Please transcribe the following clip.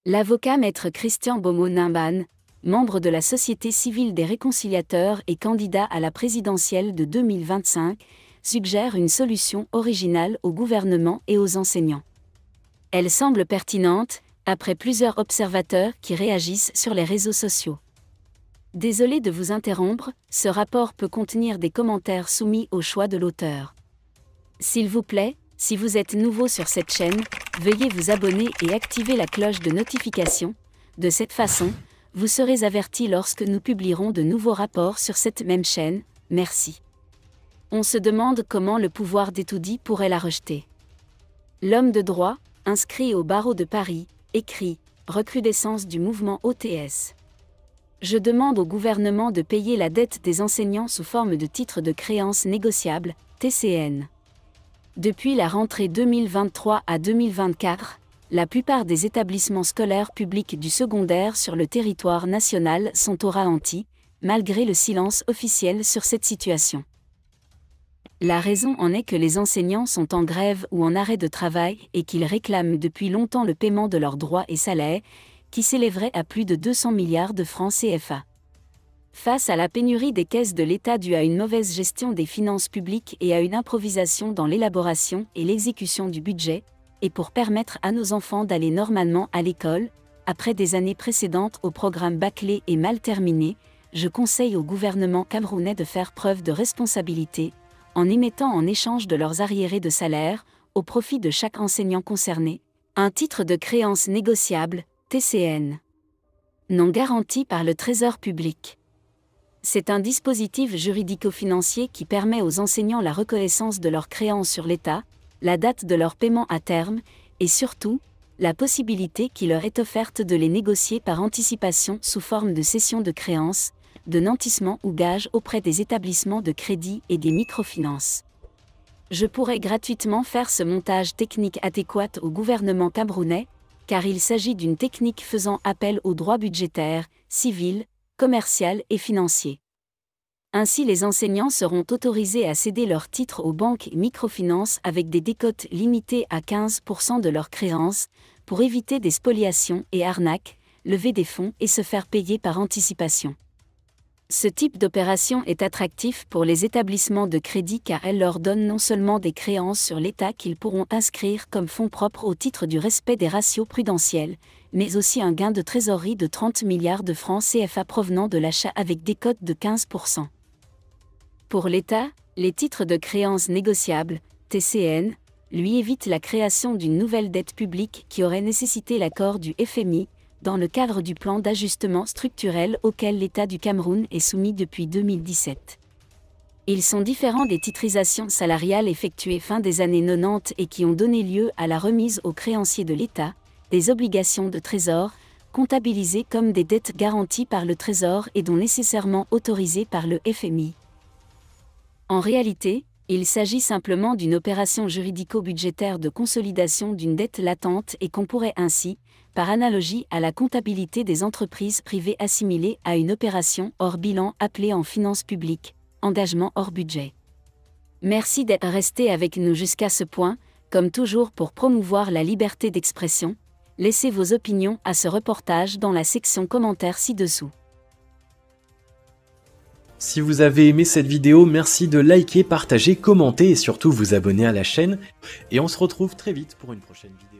L'avocat maître Christian Beaumont-Nimban, membre de la Société civile des réconciliateurs et candidat à la présidentielle de 2025, suggère une solution originale au gouvernement et aux enseignants. Elle semble pertinente, après plusieurs observateurs qui réagissent sur les réseaux sociaux. Désolé de vous interrompre, ce rapport peut contenir des commentaires soumis au choix de l'auteur. S'il vous plaît, si vous êtes nouveau sur cette chaîne, veuillez vous abonner et activer la cloche de notification. De cette façon, vous serez averti lorsque nous publierons de nouveaux rapports sur cette même chaîne. Merci. On se demande comment le pouvoir d'étoudie pourrait la rejeter. L'homme de droit, inscrit au barreau de Paris, écrit « Recrudescence du mouvement OTS ». Je demande au gouvernement de payer la dette des enseignants sous forme de titres de créances négociables, TCN. Depuis la rentrée 2023 à 2024, la plupart des établissements scolaires publics du secondaire sur le territoire national sont au ralenti, malgré le silence officiel sur cette situation. La raison en est que les enseignants sont en grève ou en arrêt de travail et qu'ils réclament depuis longtemps le paiement de leurs droits et salaires, qui s'élèverait à plus de 200 milliards de francs CFA. Face à la pénurie des caisses de l'État due à une mauvaise gestion des finances publiques et à une improvisation dans l'élaboration et l'exécution du budget, et pour permettre à nos enfants d'aller normalement à l'école, après des années précédentes au programme bâclé et mal terminé, je conseille au gouvernement camerounais de faire preuve de responsabilité, en émettant en échange de leurs arriérés de salaire, au profit de chaque enseignant concerné, un titre de créance négociable, TCN. Non garanti par le Trésor public. C'est un dispositif juridico-financier qui permet aux enseignants la reconnaissance de leurs créances sur l'État, la date de leur paiement à terme, et surtout, la possibilité qui leur est offerte de les négocier par anticipation sous forme de cession de créances, de nantissement ou gage auprès des établissements de crédit et des microfinances. Je pourrais gratuitement faire ce montage technique adéquat au gouvernement camerounais, car il s'agit d'une technique faisant appel aux droits budgétaires, civils, commercial et financier. Ainsi les enseignants seront autorisés à céder leurs titres aux banques et microfinances avec des décotes limitées à 15% de leurs créances, pour éviter des spoliations et arnaques, lever des fonds et se faire payer par anticipation. Ce type d'opération est attractif pour les établissements de crédit car elle leur donne non seulement des créances sur l'État qu'ils pourront inscrire comme fonds propres au titre du respect des ratios prudentiels, mais aussi un gain de trésorerie de 30 milliards de francs CFA provenant de l'achat avec des cotes de 15%. Pour l'État, les titres de créances négociables, TCN, lui évitent la création d'une nouvelle dette publique qui aurait nécessité l'accord du FMI, dans le cadre du plan d'ajustement structurel auquel l'État du Cameroun est soumis depuis 2017. Ils sont différents des titrisations salariales effectuées fin des années 90 et qui ont donné lieu à la remise aux créanciers de l'État, des obligations de trésor, comptabilisées comme des dettes garanties par le Trésor et dont nécessairement autorisées par le FMI. En réalité, il s'agit simplement d'une opération juridico-budgétaire de consolidation d'une dette latente et qu'on pourrait ainsi, par analogie à la comptabilité des entreprises privées assimilée à une opération hors bilan appelée en finances publiques, engagement hors budget. Merci d'être resté avec nous jusqu'à ce point, comme toujours pour promouvoir la liberté d'expression. Laissez vos opinions à ce reportage dans la section commentaires ci-dessous. Si vous avez aimé cette vidéo, merci de liker, partager, commenter et surtout vous abonner à la chaîne. Et on se retrouve très vite pour une prochaine vidéo.